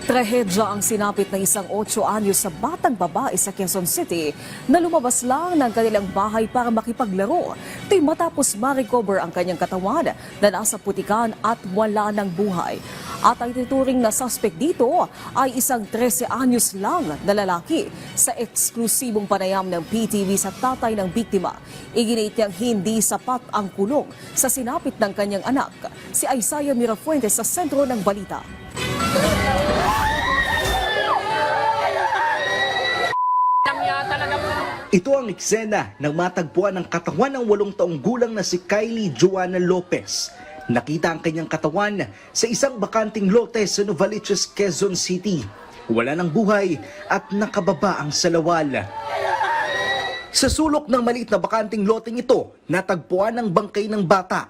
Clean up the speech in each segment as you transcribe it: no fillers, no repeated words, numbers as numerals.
Trahedya ang sinapit ng isang 8 anyos sa batang babae sa Quezon City na lumabas lang ng kanilang bahay para makipaglaro. Ito'y matapos ma-recover ang kanyang katawan na nasa putikan at wala ng buhay. At ang tituring na suspect dito ay isang 13 anyos lang na lalaki sa eksklusibong panayam ng PTV sa tatay ng biktima. Iginit niyang hindi sapat ang kulong sa sinapit ng kanyang anak. Si Isaiah Mirafuentes sa sentro ng balita. Ito ang eksena ng matagpuan ng katawan ng 8 taong gulang na si Kylie Joanna Lopez. Nakita ang kanyang katawan sa isang bakanting lote sa Novaliches, Quezon City. Wala ng buhay at nakababa ang salawal. Sa sulok ng maliit na bakanting loteng ito, natagpuan ang bangkay ng bata.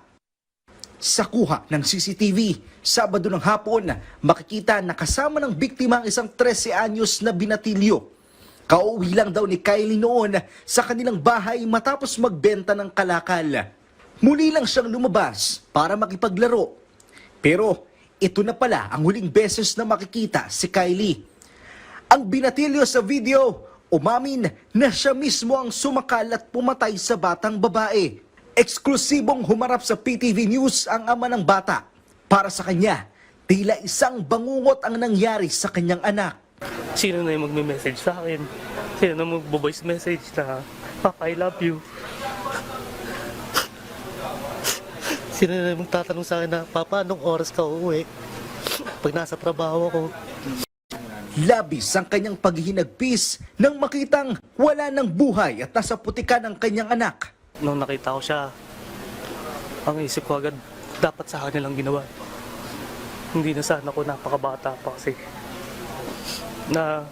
Sa kuha ng CCTV, Sabado ng hapon, makikita na kasama ng biktima ang isang 13 anyos na binatilyo. Kauwi lang daw ni Kylie noon sa kanilang bahay matapos magbenta ng kalakal. Muli lang siyang lumabas para makipaglaro. Pero ito na pala ang huling beses na makikita si Kylie. Ang binatilyo sa video, umamin na siya mismo ang sumakal at pumatay sa batang babae. Eksklusibong humarap sa PTV News ang ama ng bata. Para sa kanya, tila isang bangungot ang nangyari sa kanyang anak. Sino na yung magme-message sa akin? Sino na magbo-voice message na, Papa, I love you? Sino na magtatanong sa akin na, Papa, anong oras ka uuwi? Pag nasa trabaho ko. Labis ang kanyang paghihinagpis nang makitang wala ng buhay at nasa putikan ang kanyang anak. Nung nakita ko siya, ang isip ko agad, dapat sa akin nilang ginawa. Hindi na sana ako napakabata pa kasi. Na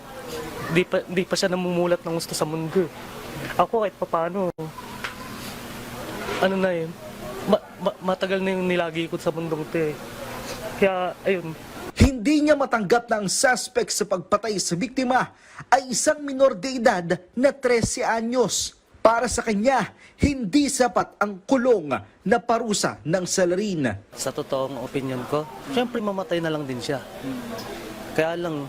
di pa siya namumulat ng gusto sa mundo. Ako kahit papaano, ano na yun, matagal na yung nilagi ko sa mundong ito eh. Kaya ayun. Hindi niya matanggap na ang suspect sa pagpatay sa biktima ay isang minor de edad na 13 anyos. Para sa kanya, hindi sapat ang kulong na parusa ng salarin. Sa totoong opinion ko, syempre mamatay na lang din siya. Kaya lang,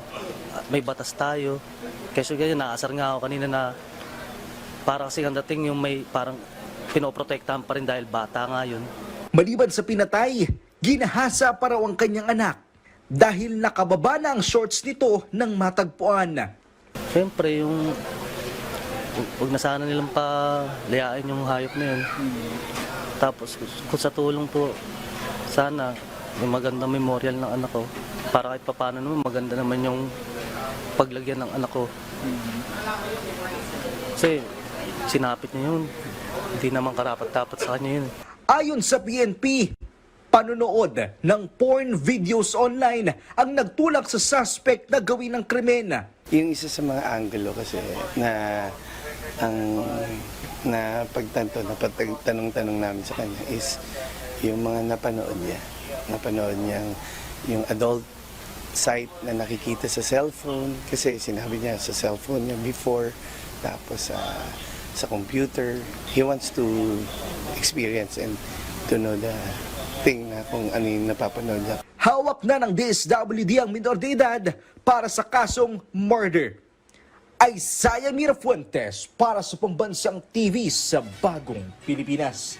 may batas tayo. Kasi ganyan, naasar nga ako kanina na parang kasi ang dating yung may parang pinoprotektahan pa rin dahil bata nga yun. Maliban sa pinatay, ginahasa pa raw ang kanyang anak dahil nakababa na ang shorts nito ng matagpuan. Siyempre, yung huwag na sana nilang palayain yung hayop na yun. Tapos, kung sa tulong po, sana may magandang memorial ng anak ko. Para kahit paano naman, maganda naman yung paglagyan ng anak ko. Kasi, sinapit niya yun. Hindi naman karapat-dapat sa kanya yun. Ayon sa PNP, panonood ng porn videos online ang nagtulak sa suspect na gawin ng krimen. Yung isa sa mga angulo kasi na ang pagtanto, tanong-tanong namin sa kanya is yung mga napanood niya. Napanood niya yung adult site na nakikita sa cellphone kasi sinabi niya sa cellphone niya before, tapos sa computer. He wants to experience and to know the thing na kung ano yung napapanood niya. Hawak na ng DSWD ang minor de edad para sa kasong murder. Isaiah Mirafuentes para sa Pambansang TV sa Bagong Pilipinas.